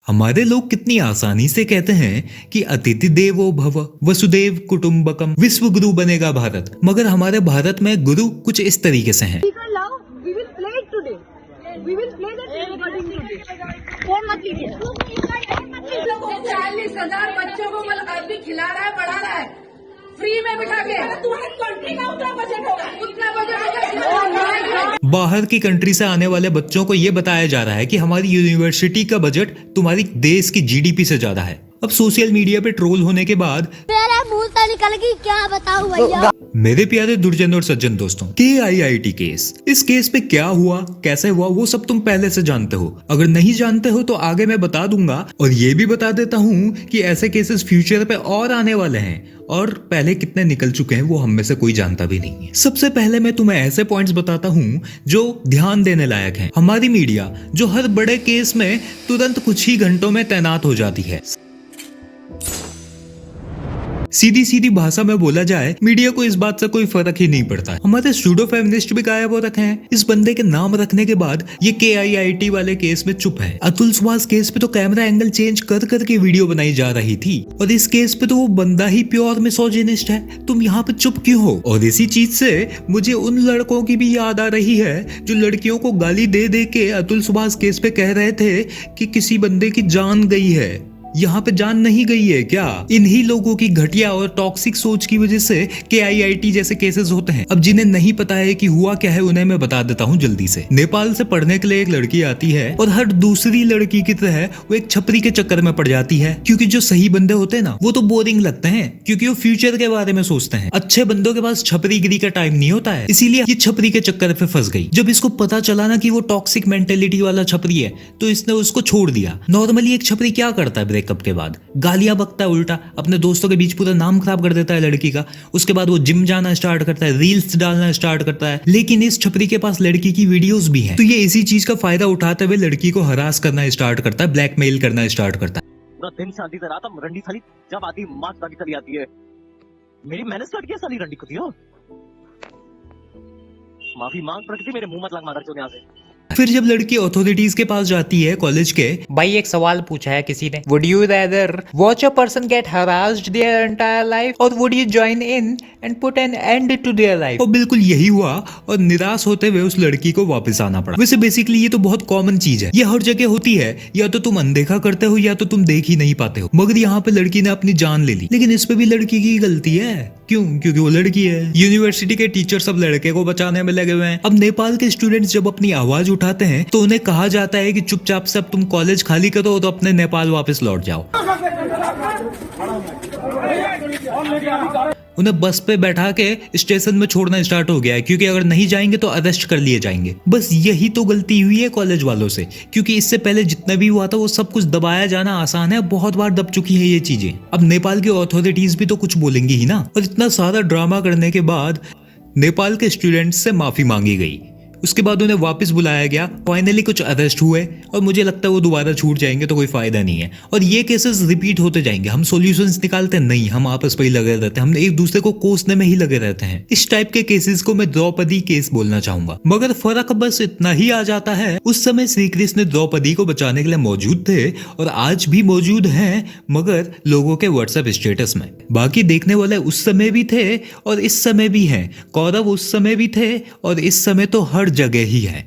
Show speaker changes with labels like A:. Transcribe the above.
A: हमारे लोग कितनी आसानी से कहते हैं कि अतिथि देवो भव, वसुदेव कुटुंबकम, विश्व गुरु बनेगा भारत। मगर हमारे भारत में गुरु कुछ इस तरीके से हैं।
B: फोन मत लीजिए। 40,000 बच्चों को अभी खिला रहा है, पढ़ा रहा है फ्री में बिठा के। तुम्हारे कंट्री का उतना बजट होगा, उतना बजट होगा।
A: बाहर की कंट्री से आने वाले बच्चों को ये बताया जा रहा है कि हमारी यूनिवर्सिटी का बजट तुम्हारी देश की जीडीपी से ज्यादा है। अब सोशल मीडिया पे ट्रोल होने के बाद
C: मेरा मुंह तो निकल गई, क्या बताऊं भैया।
A: मेरे प्यारे दुर्जन और सज्जन दोस्तों, KIIT केस, इस केस पे क्या हुआ, कैसे हुआ, वो सब तुम पहले से जानते हो। अगर नहीं जानते हो तो आगे मैं बता दूंगा। और ये भी बता देता हूँ कि ऐसे केसेस फ्यूचर पे और आने वाले हैं, और पहले कितने निकल चुके हैं वो हम में से कोई जानता भी नहीं है। सबसे पहले मैं तुम्हें ऐसे पॉइंट्स बताता हूँ जो ध्यान देने लायक हैं। हमारी मीडिया जो हर बड़े केस में तुरंत कुछ ही घंटों में तैनात हो जाती है। सीधी सीधी भाषा में बोला जाए, मीडिया को इस बात से कोई फर्क ही नहीं पड़ता। हमारे सूडो फेमिनिस्ट भी गायब हो रखे हैं। इस बंदे के नाम रखने के बाद ये KIIT वाले केस में चुप है। अतुल सुभाष केस पे तो कैमरा एंगल चेंज कर करके वीडियो बनाई जा रही थी, और इस केस पे तो वो बंदा ही प्योर मिसोजिनिस्ट है। तुम यहाँ पे चुप क्यों हो? और इसी चीज से मुझे उन लड़कों की भी याद आ रही है जो लड़कियों को गाली दे दे के अतुल सुभाष केस पे कह रहे थे कि किसी बंदे की जान गई है। यहाँ पे जान नहीं गई है क्या? इन्हीं लोगों की घटिया और टॉक्सिक सोच की वजह से KIIT जैसे केसेस होते हैं। अब जिन्हें नहीं पता है कि हुआ क्या है, उन्हें मैं बता देता हूँ जल्दी से। नेपाल से पढ़ने के लिए एक लड़की आती है, और हर दूसरी लड़की की तरह वो एक छपरी के चक्कर में पड़ जाती है। क्योंकि जो सही बंदे होते हैं ना, वो तो बोरिंग लगते हैं, क्योंकि वो फ्यूचर के बारे में सोचते हैं। अच्छे बंदों के पास छपरीगिरी का टाइम नहीं होता है, इसीलिए ये छपरी के चक्कर पे फंस गई। जब इसको पता चला ना कि वो टॉक्सिक मेंटेलिटी वाला छपरी है, तो इसने उसको छोड़ दिया। नॉर्मली एक छपरी क्या करता है ब्रेकअप के बाद? गालियां बकता है, उल्टा अपने दोस्तों के बीच पूरा नाम खराब कर देता है लड़की का। उसके बाद वो जिम जाना स्टार्ट करता है, रील्स डालना स्टार्ट करता है। लेकिन इस छपरी के पास लड़की की वीडियोस भी हैं, तो ये इसी चीज का फायदा उठाते हुए लड़की को हरास करना स्टार्ट करता है, ब्लैकमेल करना स्टार्ट करता है।
D: पूरा दिन शादी से रात अब रंडी साली जब आती माँ साली चली आती है। मेरी मैंने स्टार्ट किया साली रंडी खुदी हो। माफी मांग प्रकृति, मेरे मुंह मत लग मादर चोद यहाँ से।
A: फिर जब लड़की अथॉरिटीज के पास जाती है कॉलेज के,
E: भाई एक सवाल पूछा है किसी ने, would you rather watch a person get harassed their entire life और would you join in and put an end to their life?
A: और बिल्कुल यही हुआ, और निराश होते हुए उस लड़की को वापस आना पड़ा। वैसे बेसिकली ये तो बहुत कॉमन चीज है, ये हर जगह होती है। या तो तुम अनदेखा करते हो या तो तुम देख ही नहीं पाते हो। मगर यहाँ पे लड़की ने अपनी जान ले ली, लेकिन इस पे भी लड़की की गलती है। क्यों? क्योंकि वो लड़की है। यूनिवर्सिटी के टीचर सब लड़के को बचाने में लगे हुए हैं। अब नेपाल के स्टूडेंट्स जब अपनी आवाज उठाते हैं तो उन्हें कहा जाता है कि चुपचाप से अब तुम कॉलेज खाली करो तो अपने नेपाल वापस लौट जाओ। उन्हें बस पे बैठा के स्टेशन में छोड़ना स्टार्ट हो गया है, क्योंकि अगर नहीं जाएंगे तो अरेस्ट कर लिए जाएंगे। बस यही तो गलती हुई है कॉलेज वालों से, क्योंकि इससे पहले जितना भी हुआ था वो सब कुछ दबाया जाना आसान है। बहुत बार दब चुकी है ये चीजें। अब नेपाल की अथॉरिटीज भी तो कुछ बोलेंगी ही ना। और इतना सारा ड्रामा करने के बाद नेपाल के स्टूडेंट्स से माफी मांगी गई। उसके बाद उन्हें वापस बुलाया गया। फाइनली कुछ अरेस्ट हुए, और मुझे लगता है वो दोबारा छूट जाएंगे तो कोई फायदा नहीं है। और ये केसेस रिपीट होते जाएंगे। हम सॉल्यूशंस निकालते नहीं, हम आपस में ही लगे रहते हैं। हम एक दूसरे को कोसने में ही लगे रहते हैं। इस टाइप के केसेस को मैं द्रौपदी केस बोलना चाहूंगा। मगर फर्क बस इतना ही आ जाता है, उस समय श्री कृष्ण द्रौपदी को बचाने के लिए मौजूद थे, और आज भी मौजूद हैं, मगर लोगों के व्हाट्सएप स्टेटस में। बाकी देखने वाले उस समय भी थे और इस समय भी हैं। कौरव उस समय भी थे और इस समय तो हर जगह ही है।